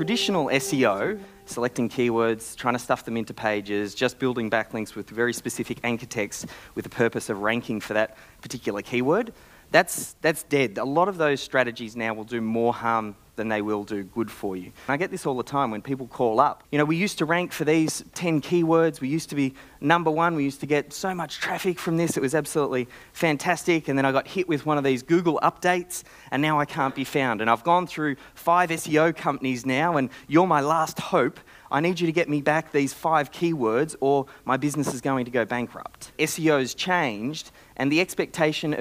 traditional SEO, selecting keywords, trying to stuff them into pages, just building backlinks with very specific anchor text with the purpose of ranking for that particular keyword, that's dead. A lot of those strategies now will do more harm than they will do good for you. I get this all the time when people call up. You know, we used to rank for these 10 keywords. We used to be #1. We used to get so much traffic from this. It was absolutely fantastic. And then I got hit with one of these Google updates, and now I can't be found. And I've gone through 5 SEO companies now, and you're my last hope. I need you to get me back these 5 keywords or my business is going to go bankrupt. SEO's changed, and the expectation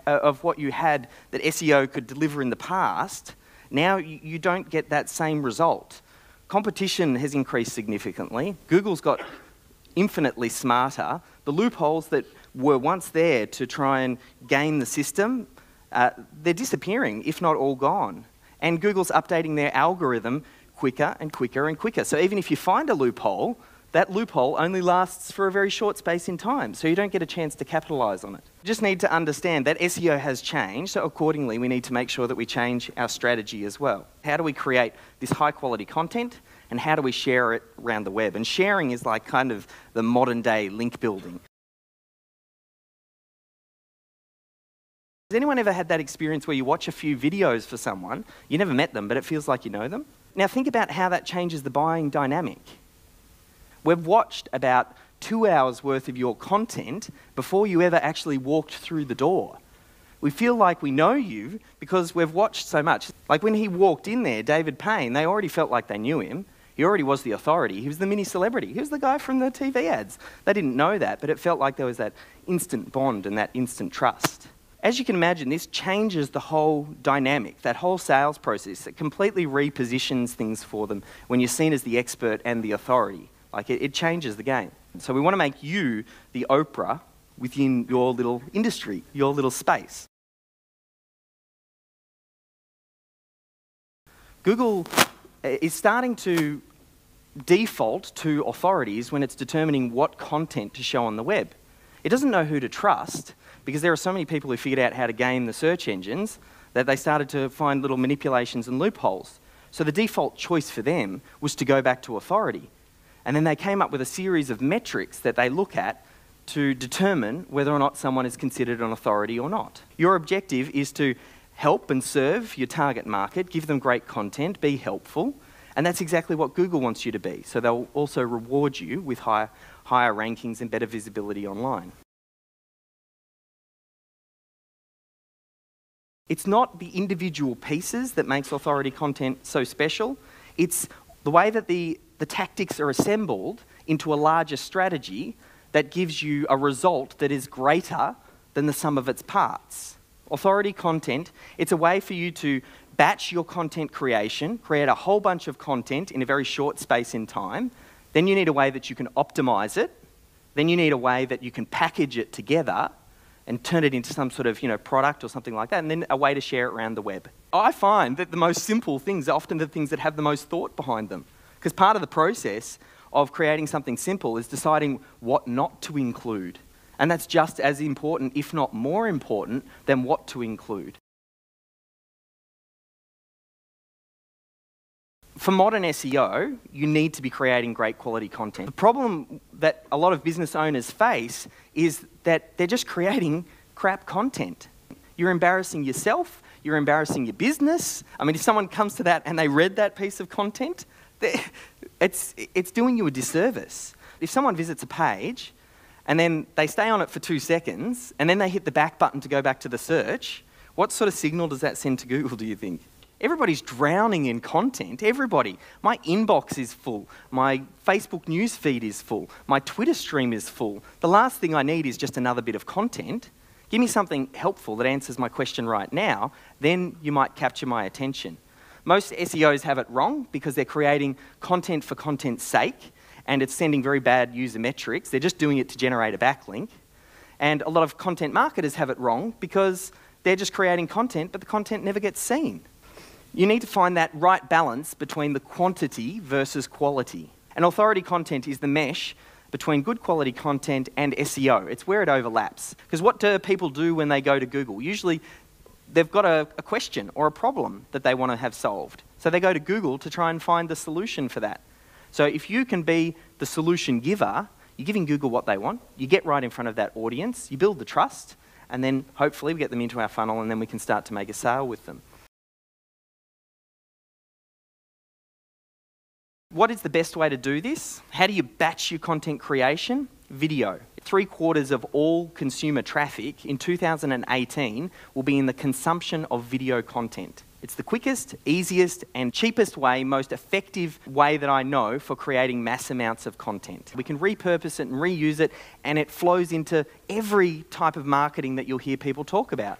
of what you had that SEO could deliver in the past, now you don't get that same result. Competition has increased significantly. Google's got infinitely smarter. The loopholes that were once there to try and game the system, they're disappearing, if not all gone. And Google's updating their algorithm quicker and quicker and quicker. So even if you find a loophole, that loophole only lasts for a very short space in time, so you don't get a chance to capitalize on it. You just need to understand that SEO has changed, so accordingly we need to make sure that we change our strategy as well. How do we create this high quality content, and how do we share it around the web? And sharing is like kind of the modern day link building. Has anyone ever had that experience where you watch a few videos for someone, you never met them, but it feels like you know them? Now think about how that changes the buying dynamic. We've watched about 2 hours worth of your content before you ever actually walked through the door. We feel like we know you because we've watched so much. Like when he walked in there, David Payne, they already felt like they knew him. He already was the authority. He was the mini celebrity. He was the guy from the TV ads. They didn't know that, but it felt like there was that instant bond and that instant trust. As you can imagine, this changes the whole dynamic, that whole sales process. It completely repositions things for them when you're seen as the expert and the authority. Like it changes the game. So we want to make you the Oprah within your little industry, your little space. Google is starting to default to authorities when it's determining what content to show on the web. It doesn't know who to trust because there are so many people who figured out how to game the search engines that they started to find little manipulations and loopholes. So the default choice for them was to go back to authority. And then they came up with a series of metrics that they look at to determine whether or not someone is considered an authority or not. Your objective is to help and serve your target market, give them great content, be helpful, and that's exactly what Google wants you to be. So they'll also reward you with higher rankings and better visibility online. It's not the individual pieces that makes authority content so special. It's the way that the tactics are assembled into a larger strategy that gives you a result that is greater than the sum of its parts. Authority content, it's a way for you to batch your content creation, create a whole bunch of content in a very short space in time. Then you need a way that you can optimize it. Then you need a way that you can package it together and turn it into some sort of product or something like that, and then a way to share it around the web. I find that the most simple things are often the things that have the most thought behind them. Because part of the process of creating something simple is deciding what not to include. And that's just as important, if not more important, than what to include. For modern SEO, you need to be creating great quality content. The problem that a lot of business owners face is that they're just creating crap content. You're embarrassing yourself, you're embarrassing your business. I mean, if someone comes to that and they read that piece of content, it's doing you a disservice. If someone visits a page and then they stay on it for 2 seconds and then they hit the back button to go back to the search, what sort of signal does that send to Google, do you think? Everybody's drowning in content, everybody. My inbox is full, my Facebook news feed is full, my Twitter stream is full. The last thing I need is just another bit of content. Give me something helpful that answers my question right now, then you might capture my attention. Most SEOs have it wrong because they're creating content for content's sake and it's sending very bad user metrics. They're just doing it to generate a backlink. And a lot of content marketers have it wrong because they're just creating content, but the content never gets seen. You need to find that right balance between the quantity versus quality. And authority content is the mesh between good quality content and SEO. It's where it overlaps. Because what do people do when they go to Google? Usually they've got a question or a problem that they want to have solved. So they go to Google to try and find the solution for that. So if you can be the solution giver, you're giving Google what they want, you get right in front of that audience, you build the trust, and then hopefully we get them into our funnel and then we can start to make a sale with them. What is the best way to do this? How do you batch your content creation? Video. 3/4 of all consumer traffic in 2018 will be in the consumption of video content. It's the quickest, easiest, and cheapest way, most effective way that I know for creating mass amounts of content. We can repurpose it and reuse it, and it flows into every type of marketing that you'll hear people talk about.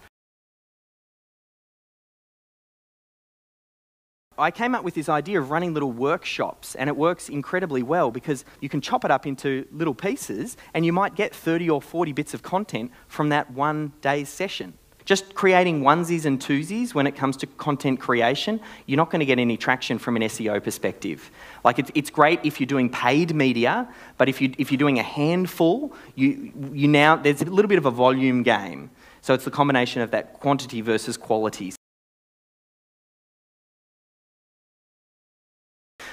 I came up with this idea of running little workshops, and it works incredibly well because you can chop it up into little pieces and you might get 30 or 40 bits of content from that one day's session. Just creating onesies and twosies when it comes to content creation, you're not going to get any traction from an SEO perspective. Like it's great if you're doing paid media, but if you're doing a handful, there's a little bit of a volume game. So it's the combination of that quantity versus quality.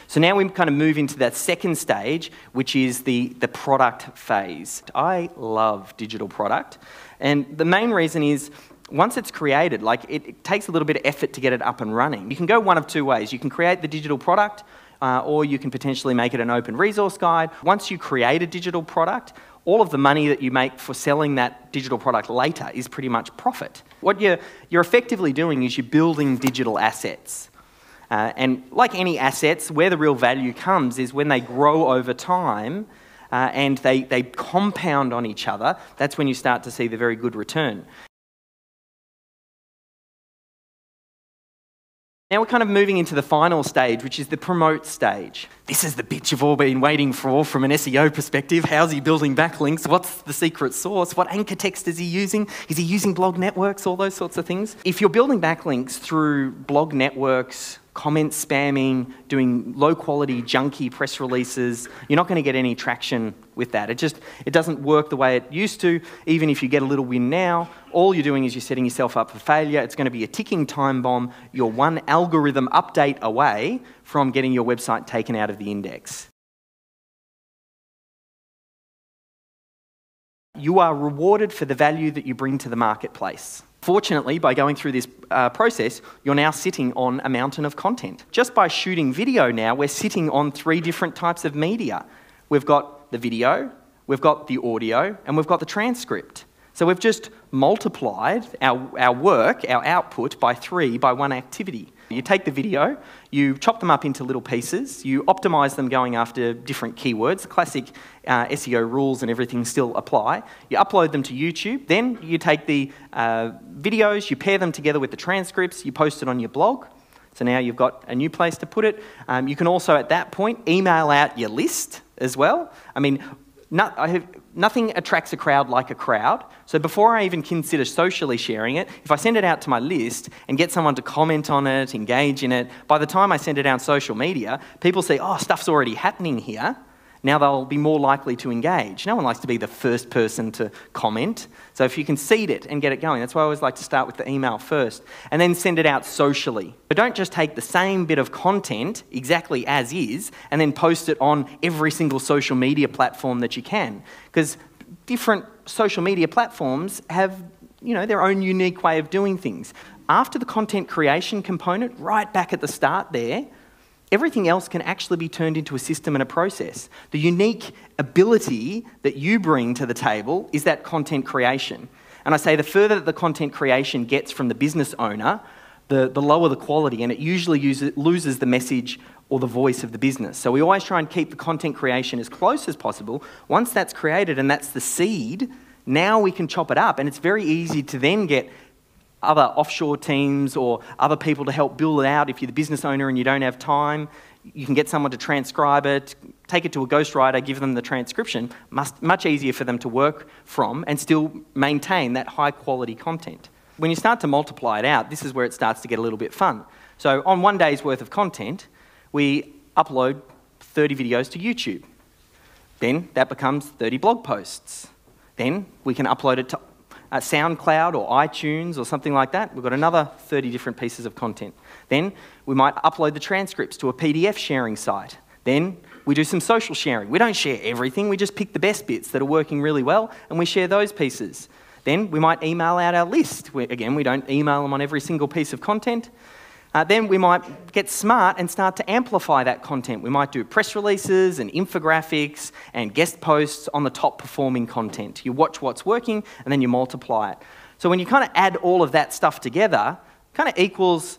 So now we kind of move into that second stage, which is the product phase. I love digital product, and the main reason is once it's created, like it takes a little bit of effort to get it up and running. You can go one of two ways. You can create the digital product, or you can potentially make it an open resource guide. Once you create a digital product, all of the money that you make for selling that digital product later is pretty much profit. What you're effectively doing is you're building digital assets. And like any assets, where the real value comes is when they grow over time and they compound on each other. That's when you start to see the very good return. Now we're kind of moving into the final stage, which is the promote stage. This is the bit you've all been waiting for from an SEO perspective. How's he building backlinks? What's the secret sauce? What anchor text is he using? Is he using blog networks? All those sorts of things. If you're building backlinks through blog networks, comment spamming, doing low-quality, junky press releases, you're not going to get any traction with that. It doesn't work the way it used to. Even if you get a little win now, all you're doing is you're setting yourself up for failure. It's going to be a ticking time bomb. You're one algorithm update away from getting your website taken out of the index. You are rewarded for the value that you bring to the marketplace. Fortunately, by going through this process, you're now sitting on a mountain of content. Just by shooting video now, we're sitting on 3 different types of media. We've got the video, we've got the audio, and we've got the transcript. So we've just multiplied our work, our output, by 3 by one activity. You take the video, you chop them up into little pieces, you optimize them going after different keywords, classic SEO rules and everything still apply. You upload them to YouTube, then you take the videos, you pair them together with the transcripts, you post it on your blog. So now you've got a new place to put it. You can also, at that point, email out your list as well. I mean, nothing attracts a crowd like a crowd. So before I even consider socially sharing it, if I send it out to my list and get someone to comment on it, engage in it, by the time I send it out on social media, people see, oh, stuff's already happening here. Now they'll be more likely to engage. No one likes to be the first person to comment. So if you can seed it and get it going, that's why I always like to start with the email first and then send it out socially. But don't just take the same bit of content exactly as is and then post it on every single social media platform that you can. Because different social media platforms have, their own unique way of doing things. After the content creation component, right back at the start there, everything else can actually be turned into a system and a process. The unique ability that you bring to the table is that content creation. And I say the further that the content creation gets from the business owner, the lower the quality, and it usually loses the message or the voice of the business. So we always try and keep the content creation as close as possible. Once that's created and that's the seed, now we can chop it up, and it's very easy to then get other offshore teams or other people to help build it out. If you're the business owner and you don't have time, you can get someone to transcribe it, take it to a ghostwriter, give them the transcription. Much easier for them to work from and still maintain that high quality content. When you start to multiply it out, this is where it starts to get a little bit fun. So on one day's worth of content, we upload 30 videos to YouTube. Then that becomes 30 blog posts. Then we can upload it to SoundCloud or iTunes or something like that. We've got another 30 different pieces of content. Then we might upload the transcripts to a PDF sharing site. Then we do some social sharing. We don't share everything, we just pick the best bits that are working really well and we share those pieces. Then we might email out our list. Again, we don't email them on every single piece of content. Then we might get smart and start to amplify that content. We might do press releases and infographics and guest posts on the top performing content. You watch what's working and then you multiply it. So when you kind of add all of that stuff together, it kind of equals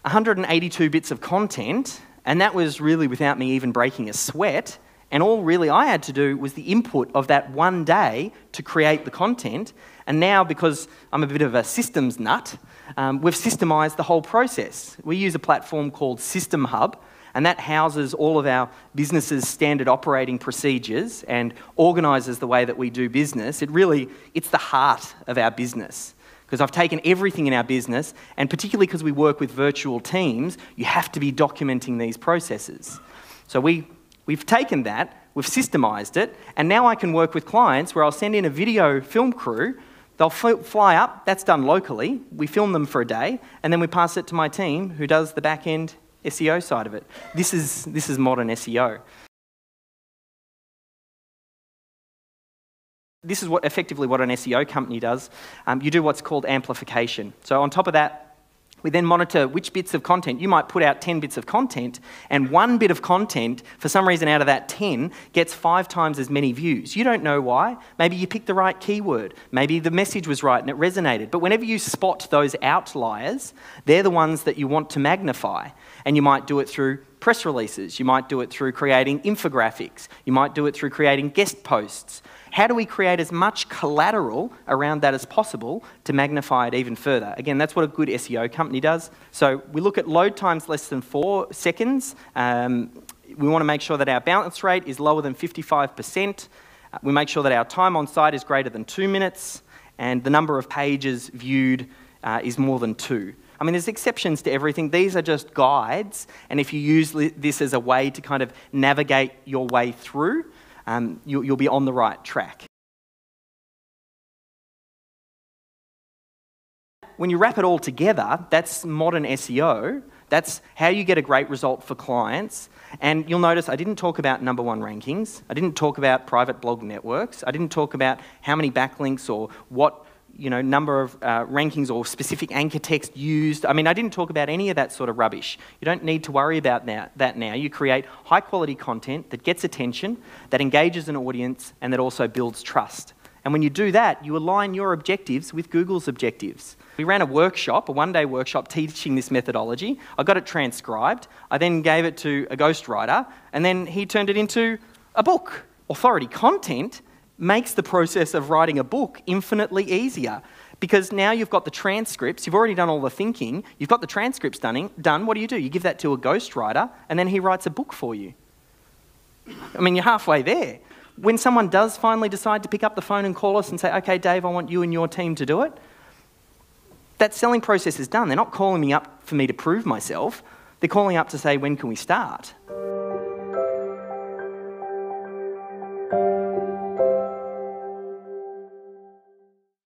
182 bits of content, and that was really without me even breaking a sweat. And all really I had to do was the input of that one day to create the content. And now, because I'm a bit of a systems nut, we've systemized the whole process. We use a platform called System Hub, and that houses all of our business's standard operating procedures and organizes the way that we do business. It's the heart of our business. Because I've taken everything in our business, and particularly because we work with virtual teams, you have to be documenting these processes. So we've taken that, we've systemized it, and now I can work with clients where I'll send in a video film crew, they'll fly up, that's done locally, we film them for a day, and then we pass it to my team who does the back-end SEO side of it. This is modern SEO. This is effectively what an SEO company does. You do what's called amplification. So on top of that, we then monitor which bits of content. You might put out 10 bits of content, and one bit of content, for some reason out of that 10, gets 5 times as many views. You don't know why. Maybe you picked the right keyword. Maybe the message was right and it resonated. But whenever you spot those outliers, they're the ones that you want to magnify. And you might do it through press releases. You might do it through creating infographics. You might do it through creating guest posts. How do we create as much collateral around that as possible to magnify it even further? Again, that's what a good SEO company does. So we look at load times less than 4 seconds. We want to make sure that our bounce rate is lower than 55%. We make sure that our time on site is greater than 2 minutes, and the number of pages viewed is more than 2. I mean, there's exceptions to everything. These are just guides, and if you use this as a way to kind of navigate your way through, you'll be on the right track. When you wrap it all together, that's modern SEO. That's how you get a great result for clients. And you'll notice I didn't talk about #1 rankings. I didn't talk about private blog networks. I didn't talk about how many backlinks or what number of rankings or specific anchor text used. I mean, I didn't talk about any of that sort of rubbish. You don't need to worry about that now. You create high quality content that gets attention, that engages an audience, and that also builds trust. And when you do that, you align your objectives with Google's objectives. We ran a workshop, a one-day workshop teaching this methodology. I got it transcribed. I then gave it to a ghostwriter, and then he turned it into a book. Authority content makes the process of writing a book infinitely easier, because now you've got the transcripts, you've already done all the thinking, you've got the transcripts done. What do? You give that to a ghostwriter, and then he writes a book for you. I mean, you're halfway there. When someone does finally decide to pick up the phone and call us and say, okay, Dave, I want you and your team to do it, that selling process is done. They're not calling me up for me to prove myself. They're calling up to say, when can we start?